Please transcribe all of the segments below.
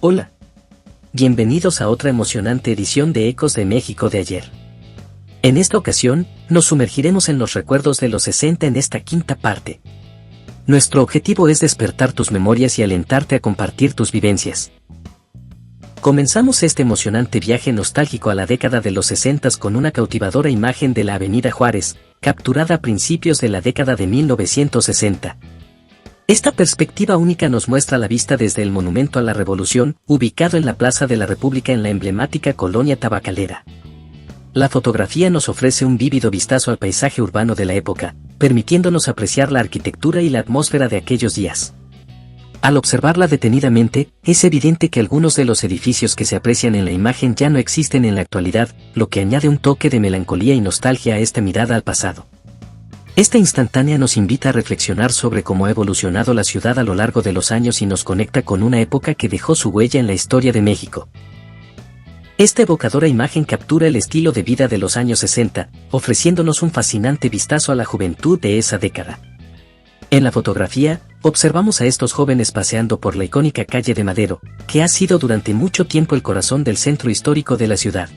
Hola. Bienvenidos a otra emocionante edición de Ecos de México de ayer. En esta ocasión, nos sumergiremos en los recuerdos de los 60 en esta quinta parte. Nuestro objetivo es despertar tus memorias y alentarte a compartir tus vivencias. Comenzamos este emocionante viaje nostálgico a la década de los 60 con una cautivadora imagen de la Avenida Juárez, capturada a principios de la década de 1960. Esta perspectiva única nos muestra la vista desde el Monumento a la Revolución, ubicado en la Plaza de la República en la emblemática colonia tabacalera. La fotografía nos ofrece un vívido vistazo al paisaje urbano de la época, permitiéndonos apreciar la arquitectura y la atmósfera de aquellos días. Al observarla detenidamente, es evidente que algunos de los edificios que se aprecian en la imagen ya no existen en la actualidad, lo que añade un toque de melancolía y nostalgia a esta mirada al pasado. Esta instantánea nos invita a reflexionar sobre cómo ha evolucionado la ciudad a lo largo de los años y nos conecta con una época que dejó su huella en la historia de México. Esta evocadora imagen captura el estilo de vida de los años 60, ofreciéndonos un fascinante vistazo a la juventud de esa década. En la fotografía, observamos a estos jóvenes paseando por la icónica calle de Madero, que ha sido durante mucho tiempo el corazón del centro histórico de la ciudad.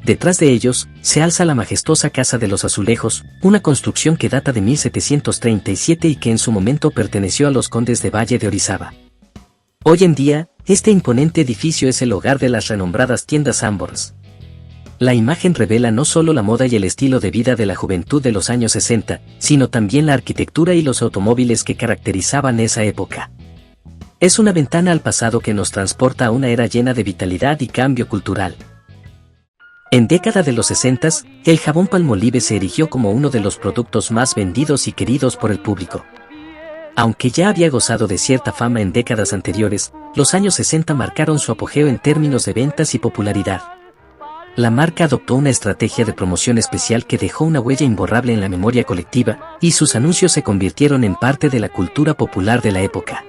Detrás de ellos, se alza la majestuosa Casa de los Azulejos, una construcción que data de 1737 y que en su momento perteneció a los condes de Valle de Orizaba. Hoy en día, este imponente edificio es el hogar de las renombradas tiendas Sanborns. La imagen revela no solo la moda y el estilo de vida de la juventud de los años 60, sino también la arquitectura y los automóviles que caracterizaban esa época. Es una ventana al pasado que nos transporta a una era llena de vitalidad y cambio cultural. En década de los 60, el jabón Palmolive se erigió como uno de los productos más vendidos y queridos por el público. Aunque ya había gozado de cierta fama en décadas anteriores, los años 60 marcaron su apogeo en términos de ventas y popularidad. La marca adoptó una estrategia de promoción especial que dejó una huella imborrable en la memoria colectiva, y sus anuncios se convirtieron en parte de la cultura popular de la época.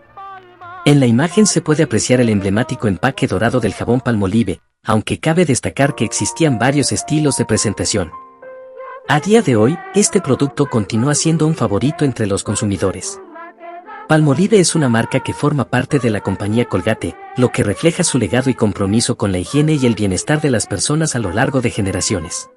En la imagen se puede apreciar el emblemático empaque dorado del jabón Palmolive, aunque cabe destacar que existían varios estilos de presentación. A día de hoy, este producto continúa siendo un favorito entre los consumidores. Palmolive es una marca que forma parte de la compañía Colgate, lo que refleja su legado y compromiso con la higiene y el bienestar de las personas a lo largo de generaciones.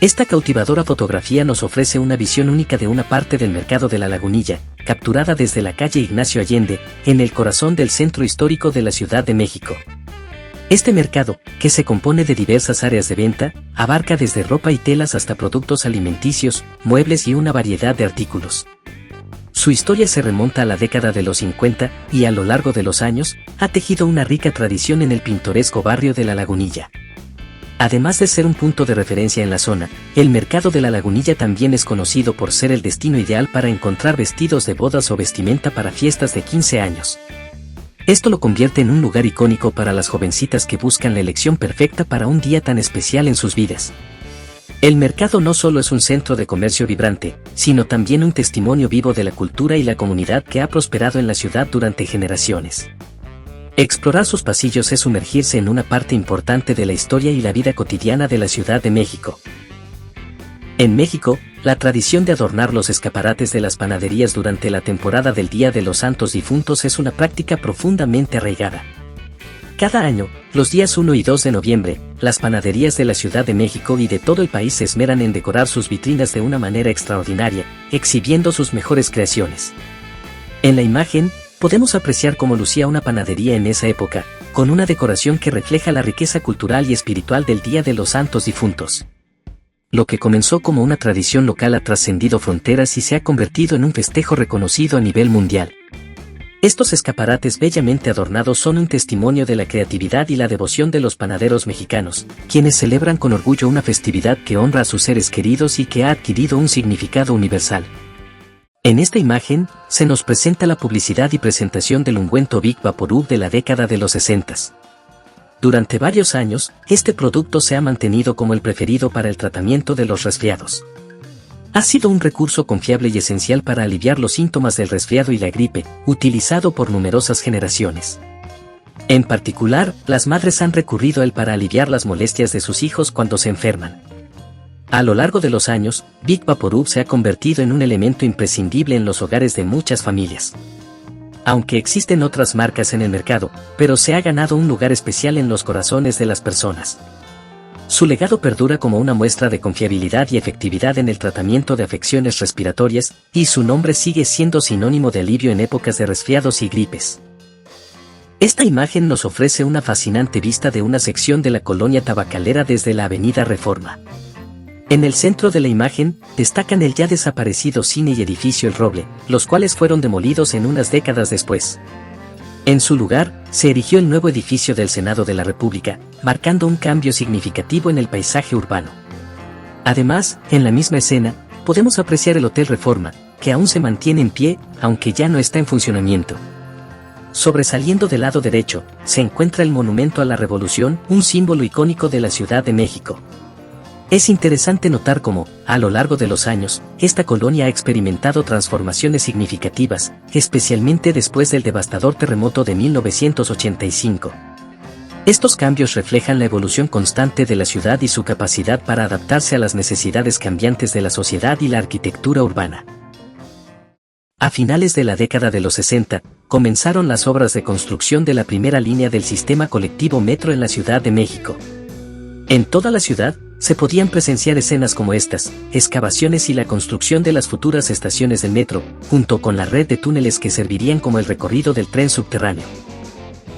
Esta cautivadora fotografía nos ofrece una visión única de una parte del mercado de La Lagunilla, capturada desde la calle Ignacio Allende, en el corazón del centro histórico de la Ciudad de México. Este mercado, que se compone de diversas áreas de venta, abarca desde ropa y telas hasta productos alimenticios, muebles y una variedad de artículos. Su historia se remonta a la década de los 50 y a lo largo de los años, ha tejido una rica tradición en el pintoresco barrio de La Lagunilla. Además de ser un punto de referencia en la zona, el mercado de La Lagunilla también es conocido por ser el destino ideal para encontrar vestidos de bodas o vestimenta para fiestas de 15 años. Esto lo convierte en un lugar icónico para las jovencitas que buscan la elección perfecta para un día tan especial en sus vidas. El mercado no solo es un centro de comercio vibrante, sino también un testimonio vivo de la cultura y la comunidad que ha prosperado en la ciudad durante generaciones. Explorar sus pasillos es sumergirse en una parte importante de la historia y la vida cotidiana de la Ciudad de México. En México, la tradición de adornar los escaparates de las panaderías durante la temporada del Día de los Santos Difuntos es una práctica profundamente arraigada. Cada año, los días 1 y 2 de noviembre, las panaderías de la Ciudad de México y de todo el país se esmeran en decorar sus vitrinas de una manera extraordinaria, exhibiendo sus mejores creaciones. En la imagen, podemos apreciar cómo lucía una panadería en esa época, con una decoración que refleja la riqueza cultural y espiritual del Día de los Santos Difuntos. Lo que comenzó como una tradición local ha trascendido fronteras y se ha convertido en un festejo reconocido a nivel mundial. Estos escaparates bellamente adornados son un testimonio de la creatividad y la devoción de los panaderos mexicanos, quienes celebran con orgullo una festividad que honra a sus seres queridos y que ha adquirido un significado universal. En esta imagen, se nos presenta la publicidad y presentación del ungüento Big Vaporub de la década de los 60. Durante varios años, este producto se ha mantenido como el preferido para el tratamiento de los resfriados. Ha sido un recurso confiable y esencial para aliviar los síntomas del resfriado y la gripe, utilizado por numerosas generaciones. En particular, las madres han recurrido a él para aliviar las molestias de sus hijos cuando se enferman. A lo largo de los años, Big Vaporub se ha convertido en un elemento imprescindible en los hogares de muchas familias. Aunque existen otras marcas en el mercado, pero se ha ganado un lugar especial en los corazones de las personas. Su legado perdura como una muestra de confiabilidad y efectividad en el tratamiento de afecciones respiratorias, y su nombre sigue siendo sinónimo de alivio en épocas de resfriados y gripes. Esta imagen nos ofrece una fascinante vista de una sección de la colonia tabacalera desde la Avenida Reforma. En el centro de la imagen, destacan el ya desaparecido cine y edificio El Roble, los cuales fueron demolidos en unas décadas después. En su lugar, se erigió el nuevo edificio del Senado de la República, marcando un cambio significativo en el paisaje urbano. Además, en la misma escena, podemos apreciar el Hotel Reforma, que aún se mantiene en pie, aunque ya no está en funcionamiento. Sobresaliendo del lado derecho, se encuentra el Monumento a la Revolución, un símbolo icónico de la Ciudad de México. Es interesante notar cómo, a lo largo de los años, esta colonia ha experimentado transformaciones significativas, especialmente después del devastador terremoto de 1985. Estos cambios reflejan la evolución constante de la ciudad y su capacidad para adaptarse a las necesidades cambiantes de la sociedad y la arquitectura urbana. A finales de la década de los 60, comenzaron las obras de construcción de la primera línea del sistema colectivo Metro en la Ciudad de México. En toda la ciudad, se podían presenciar escenas como estas, excavaciones y la construcción de las futuras estaciones del metro, junto con la red de túneles que servirían como el recorrido del tren subterráneo.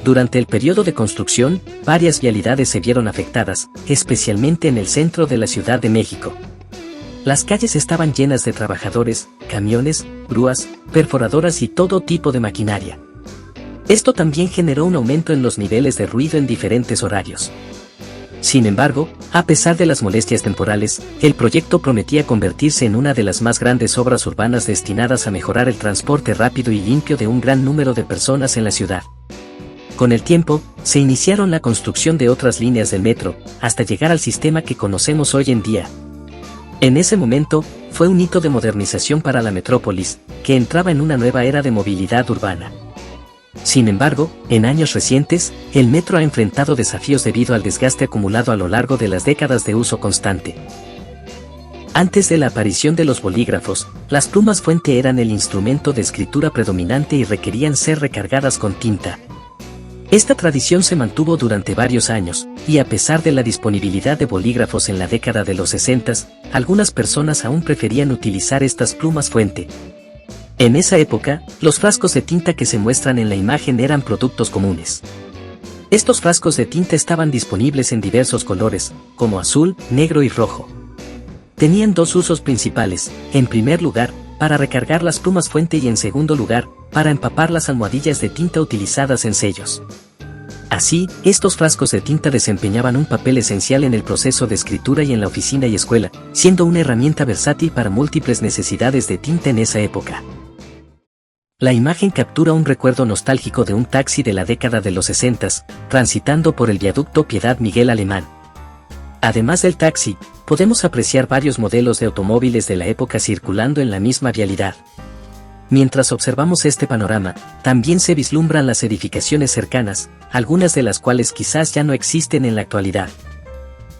Durante el periodo de construcción, varias vialidades se vieron afectadas, especialmente en el centro de la Ciudad de México. Las calles estaban llenas de trabajadores, camiones, grúas, perforadoras y todo tipo de maquinaria. Esto también generó un aumento en los niveles de ruido en diferentes horarios. Sin embargo, a pesar de las molestias temporales, el proyecto prometía convertirse en una de las más grandes obras urbanas destinadas a mejorar el transporte rápido y limpio de un gran número de personas en la ciudad. Con el tiempo, se iniciaron la construcción de otras líneas del metro, hasta llegar al sistema que conocemos hoy en día. En ese momento, fue un hito de modernización para la metrópolis, que entraba en una nueva era de movilidad urbana. Sin embargo, en años recientes, el metro ha enfrentado desafíos debido al desgaste acumulado a lo largo de las décadas de uso constante. Antes de la aparición de los bolígrafos, las plumas fuente eran el instrumento de escritura predominante y requerían ser recargadas con tinta. Esta tradición se mantuvo durante varios años, y a pesar de la disponibilidad de bolígrafos en la década de los 60, algunas personas aún preferían utilizar estas plumas fuente. En esa época, los frascos de tinta que se muestran en la imagen eran productos comunes. Estos frascos de tinta estaban disponibles en diversos colores, como azul, negro y rojo. Tenían dos usos principales: en primer lugar, para recargar las plumas fuente y en segundo lugar, para empapar las almohadillas de tinta utilizadas en sellos. Así, estos frascos de tinta desempeñaban un papel esencial en el proceso de escritura y en la oficina y escuela, siendo una herramienta versátil para múltiples necesidades de tinta en esa época. La imagen captura un recuerdo nostálgico de un taxi de la década de los 60, transitando por el viaducto Piedad Miguel Alemán. Además del taxi, podemos apreciar varios modelos de automóviles de la época circulando en la misma vialidad. Mientras observamos este panorama, también se vislumbran las edificaciones cercanas, algunas de las cuales quizás ya no existen en la actualidad.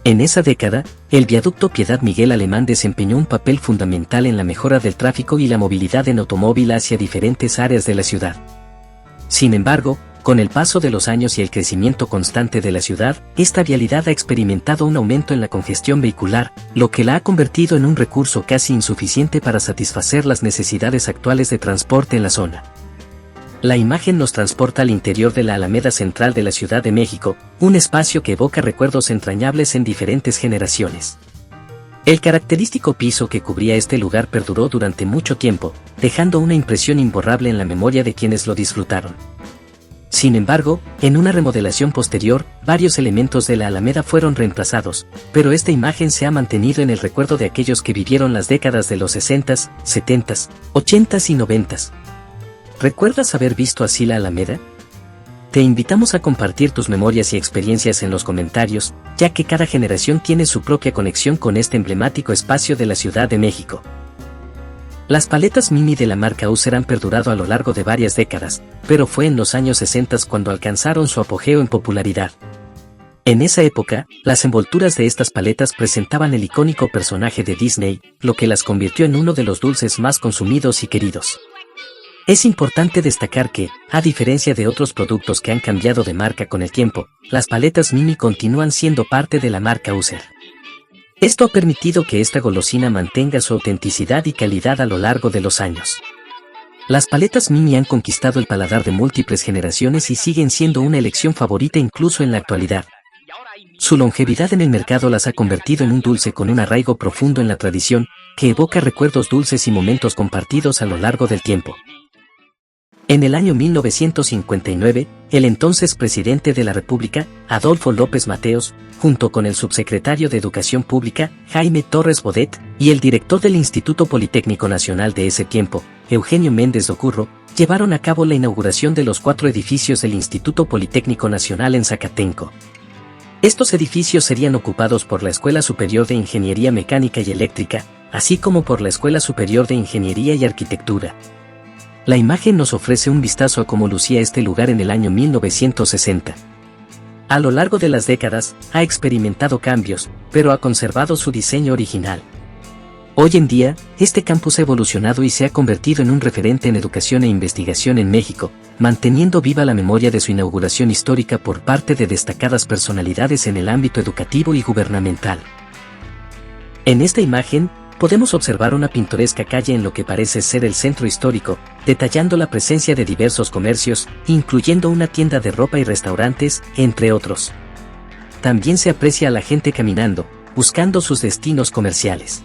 En esa década, el viaducto Piedad Miguel Alemán desempeñó un papel fundamental en la mejora del tráfico y la movilidad en automóvil hacia diferentes áreas de la ciudad. Sin embargo, con el paso de los años y el crecimiento constante de la ciudad, esta vialidad ha experimentado un aumento en la congestión vehicular, lo que la ha convertido en un recurso casi insuficiente para satisfacer las necesidades actuales de transporte en la zona. La imagen nos transporta al interior de la Alameda Central de la Ciudad de México, un espacio que evoca recuerdos entrañables en diferentes generaciones. El característico piso que cubría este lugar perduró durante mucho tiempo, dejando una impresión imborrable en la memoria de quienes lo disfrutaron. Sin embargo, en una remodelación posterior, varios elementos de la Alameda fueron reemplazados, pero esta imagen se ha mantenido en el recuerdo de aquellos que vivieron las décadas de los 60s, 70s, 80s y 90s. ¿Recuerdas haber visto así la Alameda? Te invitamos a compartir tus memorias y experiencias en los comentarios, ya que cada generación tiene su propia conexión con este emblemático espacio de la Ciudad de México. Las paletas Mimi de la marca User han perdurado a lo largo de varias décadas, pero fue en los años 60 cuando alcanzaron su apogeo en popularidad. En esa época, las envolturas de estas paletas presentaban el icónico personaje de Disney, lo que las convirtió en uno de los dulces más consumidos y queridos. Es importante destacar que, a diferencia de otros productos que han cambiado de marca con el tiempo, las paletas Mimi continúan siendo parte de la marca User. Esto ha permitido que esta golosina mantenga su autenticidad y calidad a lo largo de los años. Las paletas Mimi han conquistado el paladar de múltiples generaciones y siguen siendo una elección favorita incluso en la actualidad. Su longevidad en el mercado las ha convertido en un dulce con un arraigo profundo en la tradición, que evoca recuerdos dulces y momentos compartidos a lo largo del tiempo. En el año 1959, el entonces presidente de la República, Adolfo López Mateos, junto con el subsecretario de Educación Pública, Jaime Torres Bodet, y el director del Instituto Politécnico Nacional de ese tiempo, Eugenio Méndez Docurro, llevaron a cabo la inauguración de los 4 edificios del Instituto Politécnico Nacional en Zacatenco. Estos edificios serían ocupados por la Escuela Superior de Ingeniería Mecánica y Eléctrica, así como por la Escuela Superior de Ingeniería y Arquitectura. La imagen nos ofrece un vistazo a cómo lucía este lugar en el año 1960. A lo largo de las décadas, ha experimentado cambios, pero ha conservado su diseño original. Hoy en día, este campus ha evolucionado y se ha convertido en un referente en educación e investigación en México, manteniendo viva la memoria de su inauguración histórica por parte de destacadas personalidades en el ámbito educativo y gubernamental. En esta imagen, podemos observar una pintoresca calle en lo que parece ser el centro histórico, detallando la presencia de diversos comercios, incluyendo una tienda de ropa y restaurantes, entre otros. También se aprecia a la gente caminando, buscando sus destinos comerciales.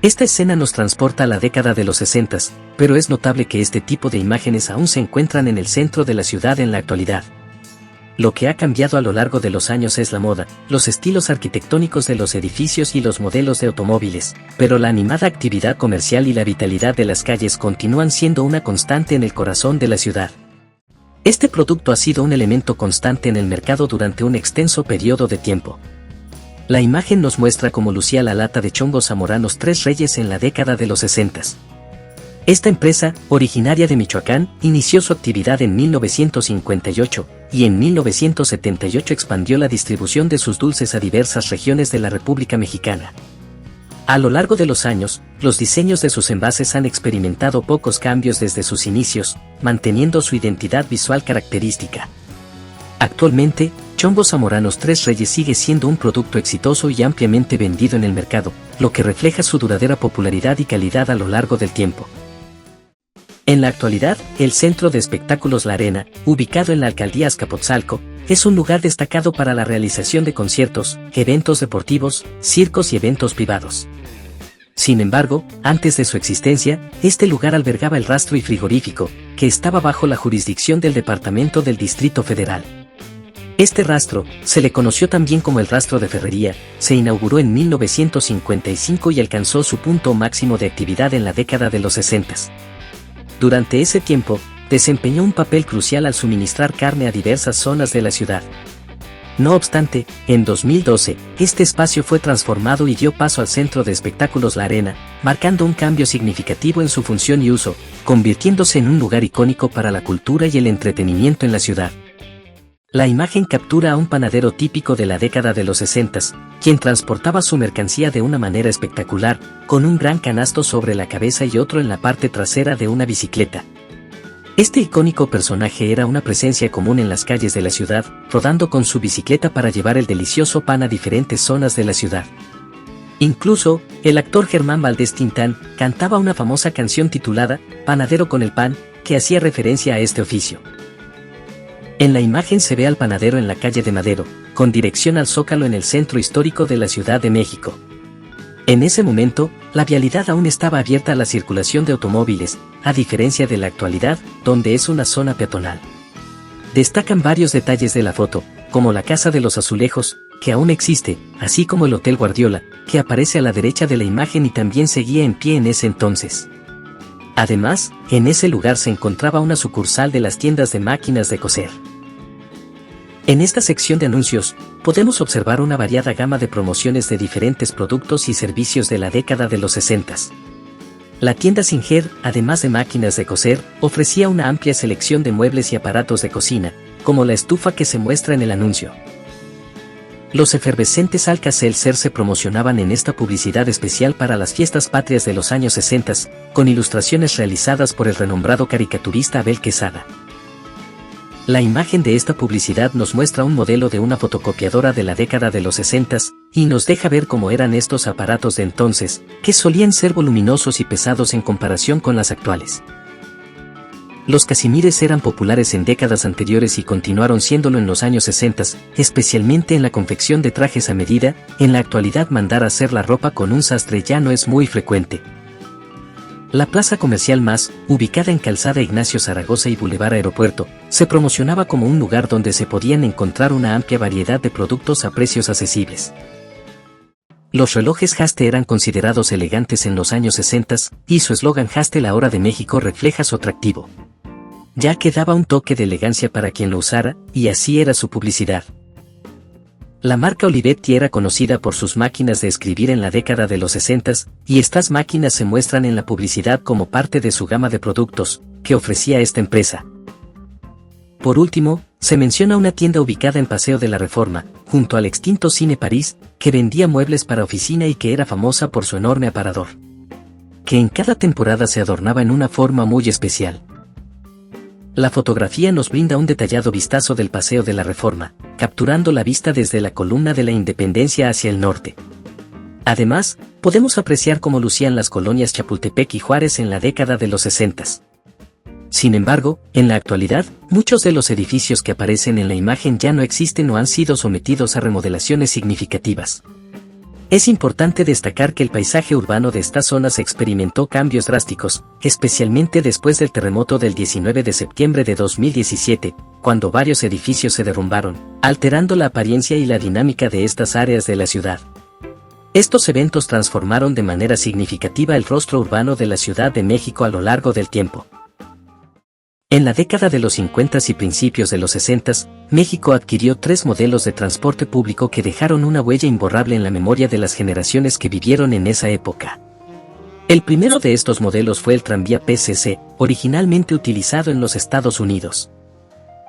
Esta escena nos transporta a la década de los 60, pero es notable que este tipo de imágenes aún se encuentran en el centro de la ciudad en la actualidad. Lo que ha cambiado a lo largo de los años es la moda, los estilos arquitectónicos de los edificios y los modelos de automóviles, pero la animada actividad comercial y la vitalidad de las calles continúan siendo una constante en el corazón de la ciudad. Este producto ha sido un elemento constante en el mercado durante un extenso periodo de tiempo. La imagen nos muestra cómo lucía la lata de chongos zamoranos Tres Reyes en la década de los 60. Esta empresa, originaria de Michoacán, inició su actividad en 1958, y en 1978 expandió la distribución de sus dulces a diversas regiones de la República Mexicana. A lo largo de los años, los diseños de sus envases han experimentado pocos cambios desde sus inicios, manteniendo su identidad visual característica. Actualmente, Chongos Zamoranos Tres Reyes sigue siendo un producto exitoso y ampliamente vendido en el mercado, lo que refleja su duradera popularidad y calidad a lo largo del tiempo. En la actualidad, el Centro de Espectáculos La Arena, ubicado en la alcaldía Azcapotzalco, es un lugar destacado para la realización de conciertos, eventos deportivos, circos y eventos privados. Sin embargo, antes de su existencia, este lugar albergaba el rastro y frigorífico, que estaba bajo la jurisdicción del Departamento del Distrito Federal. Este rastro, se le conoció también como el rastro de Ferrería, se inauguró en 1955 y alcanzó su punto máximo de actividad en la década de los 60. Durante ese tiempo, desempeñó un papel crucial al suministrar carne a diversas zonas de la ciudad. No obstante, en 2012, este espacio fue transformado y dio paso al Centro de Espectáculos La Arena, marcando un cambio significativo en su función y uso, convirtiéndose en un lugar icónico para la cultura y el entretenimiento en la ciudad. La imagen captura a un panadero típico de la década de los 60, quien transportaba su mercancía de una manera espectacular, con un gran canasto sobre la cabeza y otro en la parte trasera de una bicicleta. Este icónico personaje era una presencia común en las calles de la ciudad, rodando con su bicicleta para llevar el delicioso pan a diferentes zonas de la ciudad. Incluso, el actor Germán Valdés Tintán cantaba una famosa canción titulada Panadero con el pan, que hacía referencia a este oficio. En la imagen se ve al panadero en la calle de Madero, con dirección al Zócalo en el centro histórico de la Ciudad de México. En ese momento, la vialidad aún estaba abierta a la circulación de automóviles, a diferencia de la actualidad, donde es una zona peatonal. Destacan varios detalles de la foto, como la Casa de los Azulejos, que aún existe, así como el Hotel Guardiola, que aparece a la derecha de la imagen y también seguía en pie en ese entonces. Además, en ese lugar se encontraba una sucursal de las tiendas de máquinas de coser. En esta sección de anuncios, podemos observar una variada gama de promociones de diferentes productos y servicios de la década de los 60. La tienda Singer, además de máquinas de coser, ofrecía una amplia selección de muebles y aparatos de cocina, como la estufa que se muestra en el anuncio. Los efervescentes Alka-Seltzer se promocionaban en esta publicidad especial para las fiestas patrias de los años 60, con ilustraciones realizadas por el renombrado caricaturista Abel Quesada. La imagen de esta publicidad nos muestra un modelo de una fotocopiadora de la década de los 60 y nos deja ver cómo eran estos aparatos de entonces, que solían ser voluminosos y pesados en comparación con las actuales. Los casimires eran populares en décadas anteriores y continuaron siéndolo en los años 60, especialmente en la confección de trajes a medida. En la actualidad mandar a hacer la ropa con un sastre ya no es muy frecuente. La plaza comercial más, ubicada en Calzada Ignacio Zaragoza y Boulevard Aeropuerto, se promocionaba como un lugar donde se podían encontrar una amplia variedad de productos a precios accesibles. Los relojes Haste eran considerados elegantes en los años 60 y su eslogan Haste la hora de México refleja su atractivo, ya que daba un toque de elegancia para quien lo usara, y así era su publicidad. La marca Olivetti era conocida por sus máquinas de escribir en la década de los 60, y estas máquinas se muestran en la publicidad como parte de su gama de productos que ofrecía esta empresa. Por último, se menciona una tienda ubicada en Paseo de la Reforma, junto al extinto Cine París, que vendía muebles para oficina y que era famosa por su enorme aparador, que en cada temporada se adornaba en una forma muy especial. La fotografía nos brinda un detallado vistazo del Paseo de la Reforma, capturando la vista desde la Columna de la Independencia hacia el norte. Además, podemos apreciar cómo lucían las colonias Chapultepec y Juárez en la década de los 60. Sin embargo, en la actualidad, muchos de los edificios que aparecen en la imagen ya no existen o han sido sometidos a remodelaciones significativas. Es importante destacar que el paisaje urbano de estas zonas experimentó cambios drásticos, especialmente después del terremoto del 19 de septiembre de 2017, cuando varios edificios se derrumbaron, alterando la apariencia y la dinámica de estas áreas de la ciudad. Estos eventos transformaron de manera significativa el rostro urbano de la Ciudad de México a lo largo del tiempo. En la década de los 50 y principios de los 60, México adquirió 3 modelos de transporte público que dejaron una huella imborrable en la memoria de las generaciones que vivieron en esa época. El primero de estos modelos fue el tranvía PCC, originalmente utilizado en los Estados Unidos.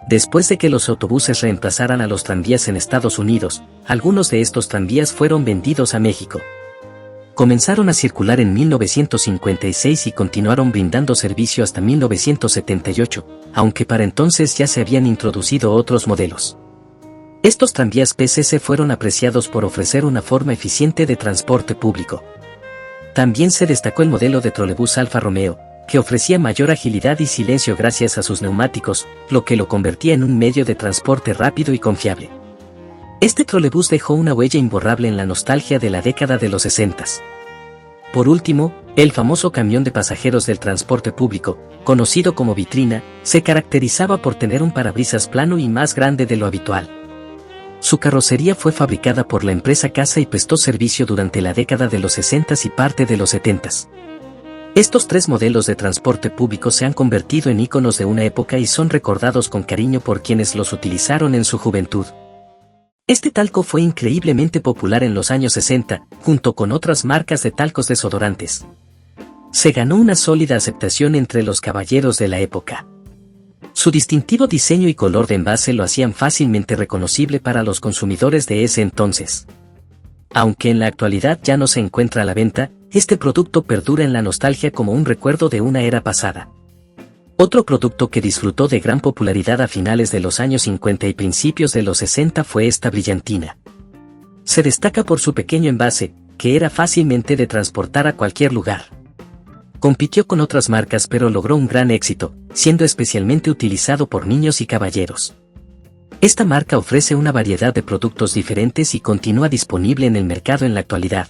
Después de que los autobuses reemplazaran a los tranvías en Estados Unidos, algunos de estos tranvías fueron vendidos a México. Comenzaron a circular en 1956 y continuaron brindando servicio hasta 1978, aunque para entonces ya se habían introducido otros modelos. Estos tranvías PCC fueron apreciados por ofrecer una forma eficiente de transporte público. También se destacó el modelo de trolebús Alfa Romeo, que ofrecía mayor agilidad y silencio gracias a sus neumáticos, lo que lo convertía en un medio de transporte rápido y confiable. Este trolebús dejó una huella imborrable en la nostalgia de la década de los 60. Por último, el famoso camión de pasajeros del transporte público, conocido como vitrina, se caracterizaba por tener un parabrisas plano y más grande de lo habitual. Su carrocería fue fabricada por la empresa Casa y prestó servicio durante la década de los 60 y parte de los 70. Estos 3 modelos de transporte público se han convertido en íconos de una época y son recordados con cariño por quienes los utilizaron en su juventud. Este talco fue increíblemente popular en los años 60, junto con otras marcas de talcos desodorantes. Se ganó una sólida aceptación entre los caballeros de la época. Su distintivo diseño y color de envase lo hacían fácilmente reconocible para los consumidores de ese entonces. Aunque en la actualidad ya no se encuentra a la venta, este producto perdura en la nostalgia como un recuerdo de una era pasada. Otro producto que disfrutó de gran popularidad a finales de los años 50 y principios de los 60 fue esta brillantina. Se destaca por su pequeño envase, que era fácilmente de transportar a cualquier lugar. Compitió con otras marcas pero logró un gran éxito, siendo especialmente utilizado por niños y caballeros. Esta marca ofrece una variedad de productos diferentes y continúa disponible en el mercado en la actualidad.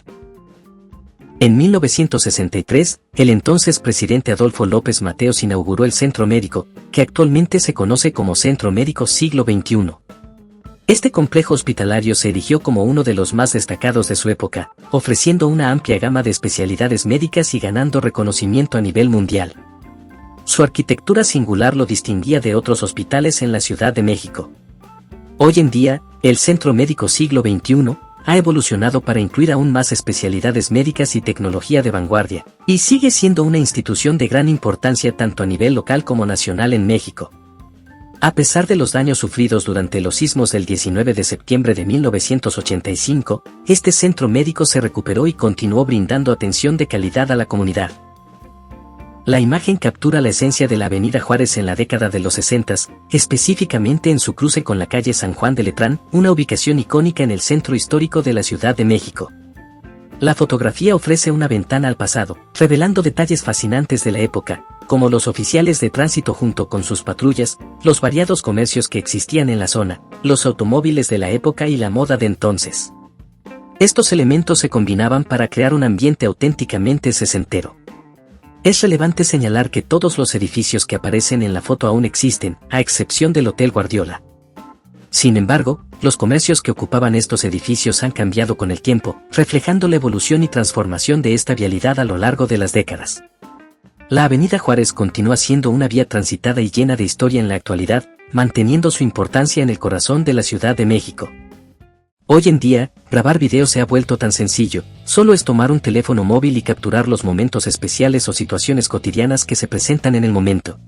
En 1963, el entonces presidente Adolfo López Mateos inauguró el Centro Médico, que actualmente se conoce como Centro Médico Siglo XXI. Este complejo hospitalario se erigió como uno de los más destacados de su época, ofreciendo una amplia gama de especialidades médicas y ganando reconocimiento a nivel mundial. Su arquitectura singular lo distinguía de otros hospitales en la Ciudad de México. Hoy en día, el Centro Médico Siglo XXI ha evolucionado para incluir aún más especialidades médicas y tecnología de vanguardia, y sigue siendo una institución de gran importancia tanto a nivel local como nacional en México. A pesar de los daños sufridos durante los sismos del 19 de septiembre de 1985, este centro médico se recuperó y continuó brindando atención de calidad a la comunidad. La imagen captura la esencia de la Avenida Juárez en la década de los 60, específicamente en su cruce con la calle San Juan de Letrán, una ubicación icónica en el centro histórico de la Ciudad de México. La fotografía ofrece una ventana al pasado, revelando detalles fascinantes de la época, como los oficiales de tránsito junto con sus patrullas, los variados comercios que existían en la zona, los automóviles de la época y la moda de entonces. Estos elementos se combinaban para crear un ambiente auténticamente sesentero. Es relevante señalar que todos los edificios que aparecen en la foto aún existen, a excepción del Hotel Guardiola. Sin embargo, los comercios que ocupaban estos edificios han cambiado con el tiempo, reflejando la evolución y transformación de esta vialidad a lo largo de las décadas. La Avenida Juárez continúa siendo una vía transitada y llena de historia en la actualidad, manteniendo su importancia en el corazón de la Ciudad de México. Hoy en día, grabar videos se ha vuelto tan sencillo, solo es tomar un teléfono móvil y capturar los momentos especiales o situaciones cotidianas que se presentan en el momento.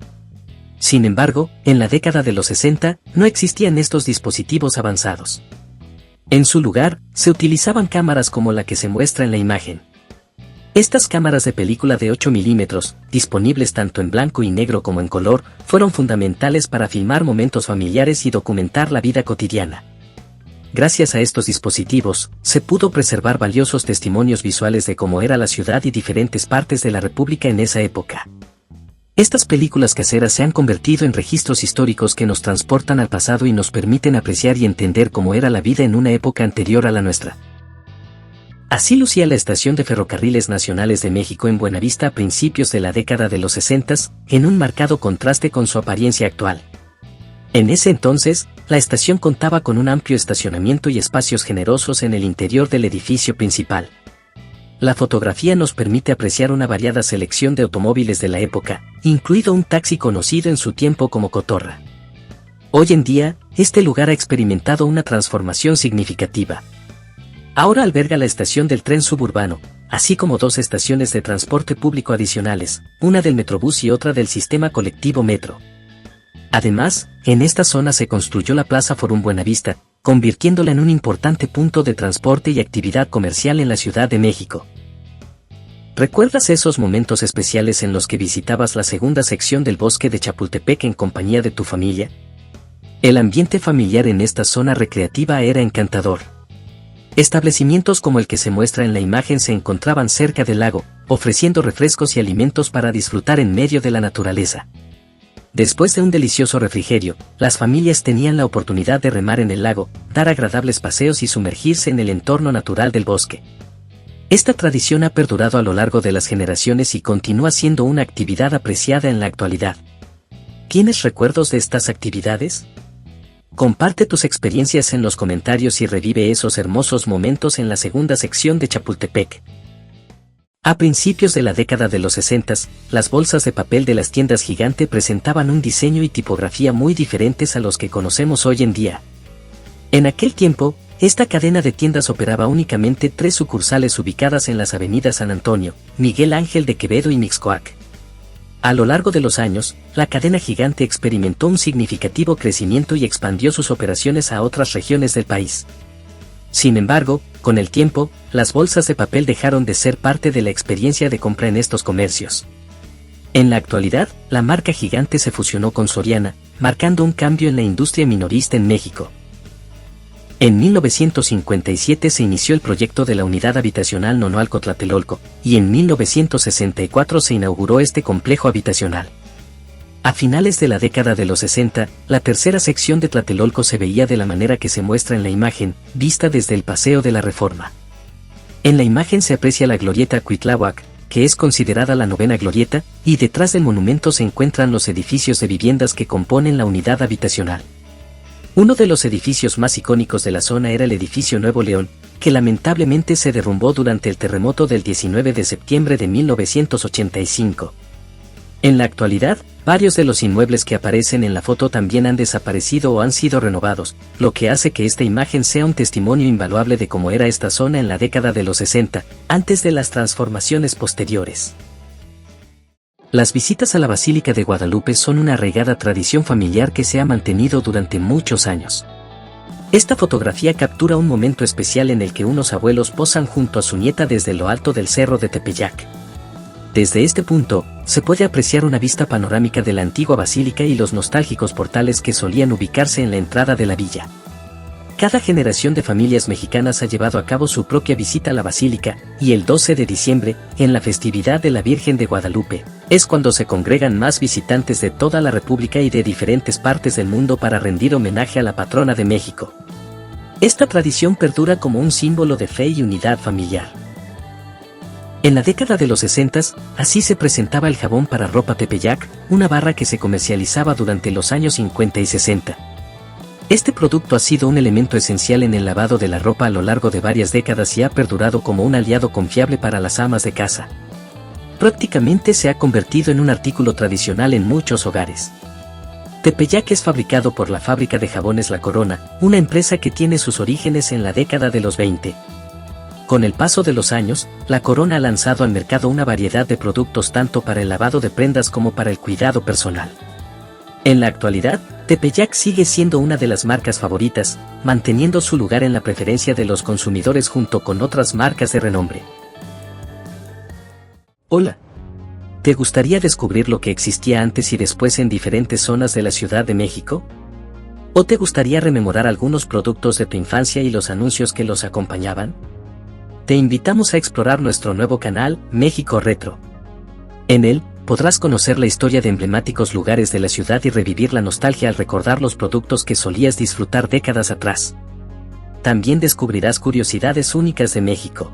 Sin embargo, en la década de los 60, no existían estos dispositivos avanzados. En su lugar, se utilizaban cámaras como la que se muestra en la imagen. Estas cámaras de película de 8 milímetros, disponibles tanto en blanco y negro como en color, fueron fundamentales para filmar momentos familiares y documentar la vida cotidiana. Gracias a estos dispositivos, se pudo preservar valiosos testimonios visuales de cómo era la ciudad y diferentes partes de la República en esa época. Estas películas caseras se han convertido en registros históricos que nos transportan al pasado y nos permiten apreciar y entender cómo era la vida en una época anterior a la nuestra. Así lucía la Estación de Ferrocarriles Nacionales de México en Buenavista a principios de la década de los 60, en un marcado contraste con su apariencia actual. En ese entonces, la estación contaba con un amplio estacionamiento y espacios generosos en el interior del edificio principal. La fotografía nos permite apreciar una variada selección de automóviles de la época, incluido un taxi conocido en su tiempo como Cotorra. Hoy en día, este lugar ha experimentado una transformación significativa. Ahora alberga la estación del tren suburbano, así como dos estaciones de transporte público adicionales, una del Metrobús y otra del sistema colectivo Metro. Además, en esta zona se construyó la Plaza Forum Buenavista, convirtiéndola en un importante punto de transporte y actividad comercial en la Ciudad de México. ¿Recuerdas esos momentos especiales en los que visitabas la segunda sección del bosque de Chapultepec en compañía de tu familia? El ambiente familiar en esta zona recreativa era encantador. Establecimientos como el que se muestra en la imagen se encontraban cerca del lago, ofreciendo refrescos y alimentos para disfrutar en medio de la naturaleza. Después de un delicioso refrigerio, las familias tenían la oportunidad de remar en el lago, dar agradables paseos y sumergirse en el entorno natural del bosque. Esta tradición ha perdurado a lo largo de las generaciones y continúa siendo una actividad apreciada en la actualidad. ¿Tienes recuerdos de estas actividades? Comparte tus experiencias en los comentarios y revive esos hermosos momentos en la segunda sección de Chapultepec. A principios de la década de los 60, las bolsas de papel de las tiendas Gigante presentaban un diseño y tipografía muy diferentes a los que conocemos hoy en día. En aquel tiempo, esta cadena de tiendas operaba únicamente 3 sucursales ubicadas en las avenidas San Antonio, Miguel Ángel de Quevedo y Mixcoac. A lo largo de los años, la cadena Gigante experimentó un significativo crecimiento y expandió sus operaciones a otras regiones del país. Sin embargo, con el tiempo, las bolsas de papel dejaron de ser parte de la experiencia de compra en estos comercios. En la actualidad, la marca Gigante se fusionó con Soriana, marcando un cambio en la industria minorista en México. En 1957 se inició el proyecto de la unidad habitacional Nonoalco Tlatelolco, y en 1964 se inauguró este complejo habitacional. A finales de la década de los 60, la tercera sección de Tlatelolco se veía de la manera que se muestra en la imagen, vista desde el Paseo de la Reforma. En la imagen se aprecia la glorieta Cuitláhuac, que es considerada la 9ª glorieta, y detrás del monumento se encuentran los edificios de viviendas que componen la unidad habitacional. Uno de los edificios más icónicos de la zona era el edificio Nuevo León, que lamentablemente se derrumbó durante el terremoto del 19 de septiembre de 1985. En la actualidad, varios de los inmuebles que aparecen en la foto también han desaparecido o han sido renovados, lo que hace que esta imagen sea un testimonio invaluable de cómo era esta zona en la década de los 60, antes de las transformaciones posteriores. Las visitas a la Basílica de Guadalupe son una arraigada tradición familiar que se ha mantenido durante muchos años. Esta fotografía captura un momento especial en el que unos abuelos posan junto a su nieta desde lo alto del cerro de Tepeyac. Desde este punto, se puede apreciar una vista panorámica de la antigua basílica y los nostálgicos portales que solían ubicarse en la entrada de la villa. Cada generación de familias mexicanas ha llevado a cabo su propia visita a la basílica, y el 12 de diciembre, en la festividad de la Virgen de Guadalupe, es cuando se congregan más visitantes de toda la República y de diferentes partes del mundo para rendir homenaje a la patrona de México. Esta tradición perdura como un símbolo de fe y unidad familiar. En la década de los 60, así se presentaba el jabón para ropa Tepeyac, una barra que se comercializaba durante los años 50 y 60. Este producto ha sido un elemento esencial en el lavado de la ropa a lo largo de varias décadas y ha perdurado como un aliado confiable para las amas de casa. Prácticamente se ha convertido en un artículo tradicional en muchos hogares. Tepeyac es fabricado por la fábrica de jabones La Corona, una empresa que tiene sus orígenes en la década de los 20. Con el paso de los años, La Corona ha lanzado al mercado una variedad de productos tanto para el lavado de prendas como para el cuidado personal. En la actualidad, Tepeyac sigue siendo una de las marcas favoritas, manteniendo su lugar en la preferencia de los consumidores junto con otras marcas de renombre. Hola. ¿Te gustaría descubrir lo que existía antes y después en diferentes zonas de la Ciudad de México? ¿O te gustaría rememorar algunos productos de tu infancia y los anuncios que los acompañaban? Te invitamos a explorar nuestro nuevo canal, México Retro. En él, podrás conocer la historia de emblemáticos lugares de la ciudad y revivir la nostalgia al recordar los productos que solías disfrutar décadas atrás. También descubrirás curiosidades únicas de México.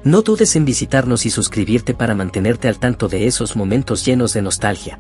No dudes en visitarnos y suscribirte para mantenerte al tanto de esos momentos llenos de nostalgia.